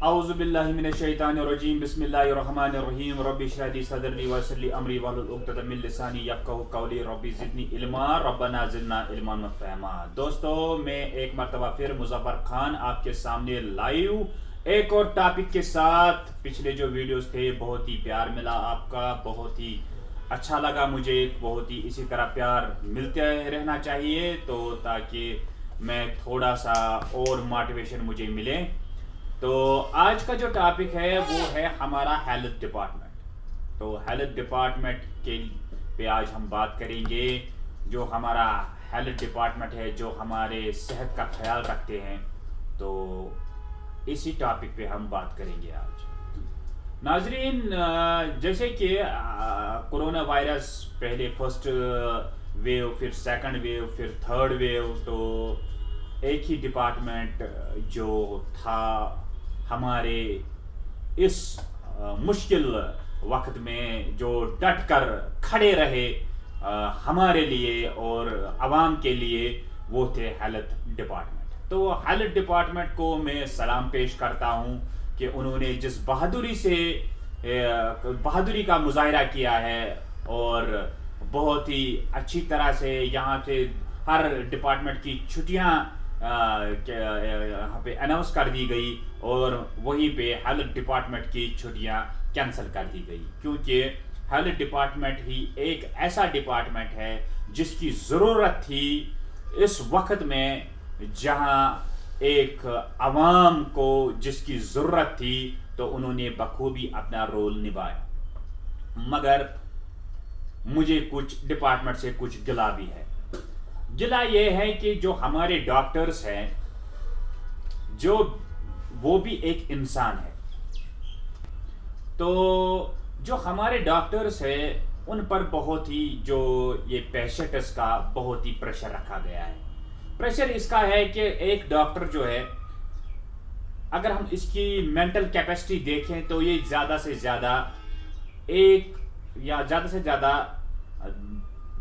اعوذ باللہ من الشیطان الرجیم بسم اللہ الرحمن الرحیم رب اشرح لی صدری ویسر لی امری واحلل عقدۃ من لسانی یفقہوا قولی رب زدنی علما ربنا زدنا علما وفہما۔ دوستو میں ایک مرتبہ پھر مظفر خان آپ کے سامنے لائیو ایک اور ٹاپک کے ساتھ۔ پچھلے جو ویڈیوز تھے بہت ہی پیار ملا آپ کا، بہت ہی اچھا لگا مجھے، بہت ہی اسی طرح پیار ملتے رہنا چاہیے تو تاکہ میں تھوڑا سا اور موٹیویشن مجھے ملے۔ تو آج کا جو ٹاپک ہے وہ ہے ہمارا ہیلتھ ڈپارٹمنٹ۔ تو ہیلتھ ڈپارٹمنٹ کے پہ آج ہم بات کریں گے، جو ہمارا ہیلتھ ڈپارٹمنٹ ہے، جو ہمارے صحت کا خیال رکھتے ہیں، تو اسی ٹاپک پہ ہم بات کریں گے آج۔ ناظرین، جیسے کہ کرونا وائرس پہلے فرسٹ ویو، پھر سیکنڈ ویو، پھر تھرڈ ویو، تو ایک ہی ڈپارٹمنٹ جو تھا ہمارے اس مشکل وقت میں جو ڈٹ کر کھڑے رہے ہمارے لیے اور عوام کے لیے، وہ تھے ہیلتھ ڈپارٹمنٹ۔ تو ہیلتھ ڈپارٹمنٹ کو میں سلام پیش کرتا ہوں کہ انہوں نے جس بہادری کا مظاہرہ کیا ہے اور بہت ہی اچھی طرح سے یہاں سے ہر ڈپارٹمنٹ کی چھٹیاں یہاں پہ اناؤنس کر دی گئی اور وہیں پہ ہیلتھ ڈپارٹمنٹ کی چھٹیاں کینسل کر دی گئی، کیونکہ ہیلتھ ڈپارٹمنٹ ہی ایک ایسا ڈپارٹمنٹ ہے جس کی ضرورت تھی اس وقت میں، جہاں ایک عوام کو جس کی ضرورت تھی، تو انہوں نے بخوبی اپنا رول نبھایا۔ مگر مجھے کچھ ڈپارٹمنٹ سے کچھ گلہ بھی ہے۔ گلہ یہ ہے کہ جو ہمارے ڈاکٹرز ہیں، جو وہ بھی ایک انسان ہے، تو جو ہمارے ڈاکٹرز ہیں ان پر بہت ہی جو یہ پیشنٹس کا بہت ہی پریشر رکھا گیا ہے۔ پریشر اس کا ہے کہ ایک ڈاکٹر جو ہے، اگر ہم اس کی مینٹل کیپیسٹی دیکھیں تو یہ زیادہ سے زیادہ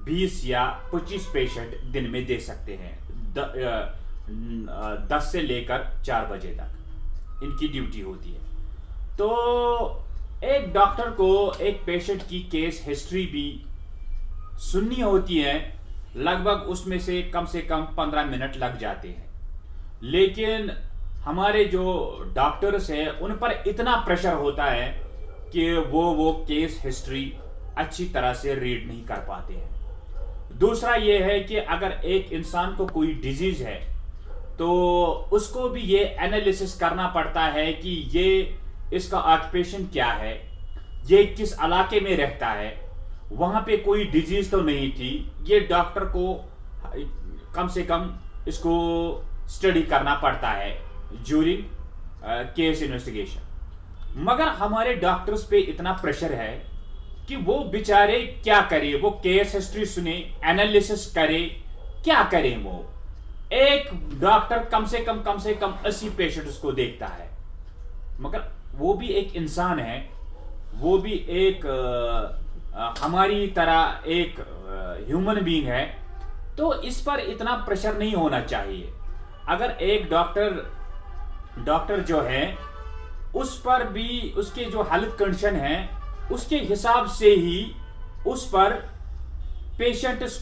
20 یا 25 پیشنٹ دن میں دے سکتے ہیں، 10 سے لے کر 4 بجے تک ان کی ڈیوٹی ہوتی ہے۔ تو ایک ڈاکٹر کو ایک پیشنٹ کی کیس ہسٹری بھی سننی ہوتی ہے، لگ بھگ اس میں سے کم 15 منٹ لگ جاتے ہیں، لیکن ہمارے جو ڈاکٹرز ہیں ان پر اتنا پریشر ہوتا ہے کہ وہ کیس ہسٹری اچھی طرح سے ریڈ نہیں کر پاتے ہیں۔ دوسرا یہ ہے کہ اگر ایک انسان کو کوئی ڈیزیز ہے تو اس کو بھی یہ انالیسس کرنا پڑتا ہے کہ یہ اس کا آکوپیشن کیا ہے، یہ کس علاقے میں رہتا ہے، وہاں پہ کوئی ڈیزیز تو نہیں تھی۔ یہ ڈاکٹر کو کم سے کم اس کو اسٹڈی کرنا پڑتا ہے ڈیورنگ کیس انویسٹیگیشن۔ مگر ہمارے ڈاکٹرز پہ اتنا پریشر ہے کہ وہ بیچارے کیا کرے، وہ کیس ہسٹری سنے، انالیسس کرے، کیا کریں؟ وہ ایک ڈاکٹر کم سے کم 80 پیشنٹس کو دیکھتا ہے، مگر وہ بھی ایک انسان ہے، وہ بھی ایک ہماری طرح ایک ہیومن بینگ ہے، تو اس پر اتنا پریشر نہیں ہونا چاہیے۔ اگر ایک ڈاکٹر جو ہے اس پر بھی اس کے جو ہیلتھ کنڈیشن ہے اس کے حساب سے ہی اس پر پیشنٹس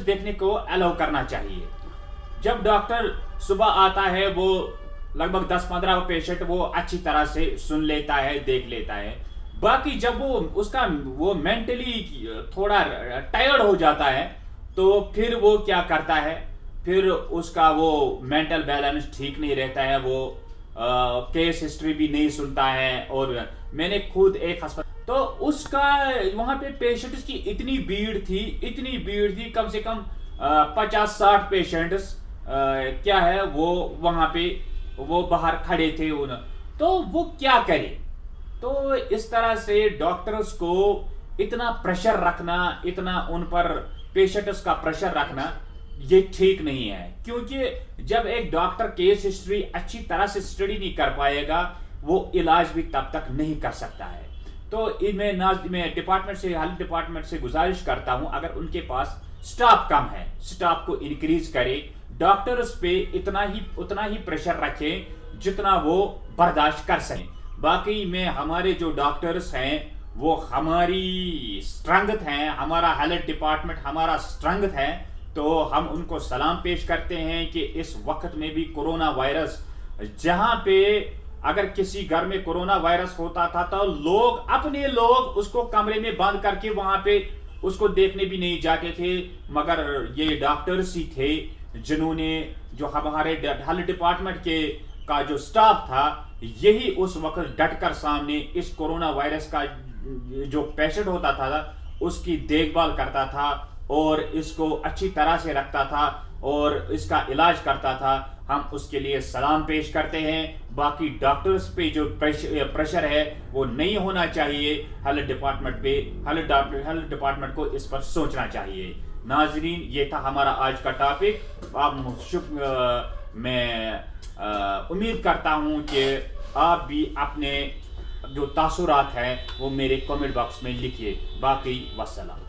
دیکھنے کو الاؤ کرنا چاہیے۔ جب ڈاکٹر صبح آتا ہے، وہ لگ بھگ 10-15 پیشنٹ وہ اچھی طرح سے سن لیتا ہے، دیکھ لیتا ہے۔ باقی جب وہ مینٹلی تھوڑا ٹائرڈ ہو جاتا ہے تو پھر وہ کیا کرتا ہے، پھر اس کا وہ مینٹل بیلنس ٹھیک نہیں رہتا ہے، وہ کیس ہسٹری بھی نہیں سنتا ہے۔ اور میں نے خود ایک ہسپتال، تو اس کا وہاں پہ پیشنٹس کی اتنی بھیڑ تھی، کم سے کم 50-60 پیشنٹس کیا ہے وہ وہاں پہ وہ باہر کھڑے تھے، تو وہ کیا کرے؟ تو اس طرح سے ڈاکٹرز کو اتنا پریشر رکھنا، اتنا ان پر پیشنٹس کا پریشر رکھنا، یہ ٹھیک نہیں ہے، کیونکہ جب ایک ڈاکٹر کیس ہسٹری اچھی طرح سے اسٹڈی نہیں کر پائے گا، وہ علاج بھی تب تک نہیں کر سکتا ہے۔ تو میں ہیلتھ ڈپارٹمنٹ سے گزارش کرتا ہوں، اگر ان کے پاس سٹاف کم ہے، سٹاف کو انکریز کرے، ڈاکٹرز پہ اتنا ہی پریشر رکھیں جتنا وہ برداشت کر سکیں. باقی میں ہمارے جو ڈاکٹرز ہیں وہ ہماری اسٹرنگتھ ہیں, ہمارا ہیلتھ ڈپارٹمنٹ ہمارا اسٹرنگتھ ہے, تو ہم ان کو سلام پیش کرتے ہیں کہ اس وقت میں بھی کرونا وائرس, جہاں پہ اگر کسی گھر میں کرونا وائرس ہوتا تھا تو اپنے لوگ اس کو کمرے میں بند کر کے وہاں پہ اس کو دیکھنے بھی نہیں جاتے تھے, مگر یہ ڈاکٹرز ہی تھے جنہوں نے, جو ہمارے ہیلتھ ڈپارٹمنٹ کا جو سٹاف تھا, یہی اس وقت ڈٹ کر سامنے اس کرونا وائرس کا جو پیشنٹ ہوتا تھا اس کی دیکھ بھال کرتا تھا اور اس کو اچھی طرح سے رکھتا تھا اور اس کا علاج کرتا تھا. ہم اس کے لیے سلام پیش کرتے ہیں. باقی ڈاکٹرز پہ جو پریشر ہے وہ نہیں ہونا چاہیے. ہیلتھ ڈپارٹمنٹ پہ ہیلتھ ڈپارٹمنٹ کو اس پر سوچنا چاہیے. ناظرین, یہ تھا ہمارا آج کا ٹاپک. میں امید کرتا ہوں کہ آپ بھی اپنے جو تاثرات ہیں وہ میرے کمنٹ باکس میں لکھیے. باقی وسلام.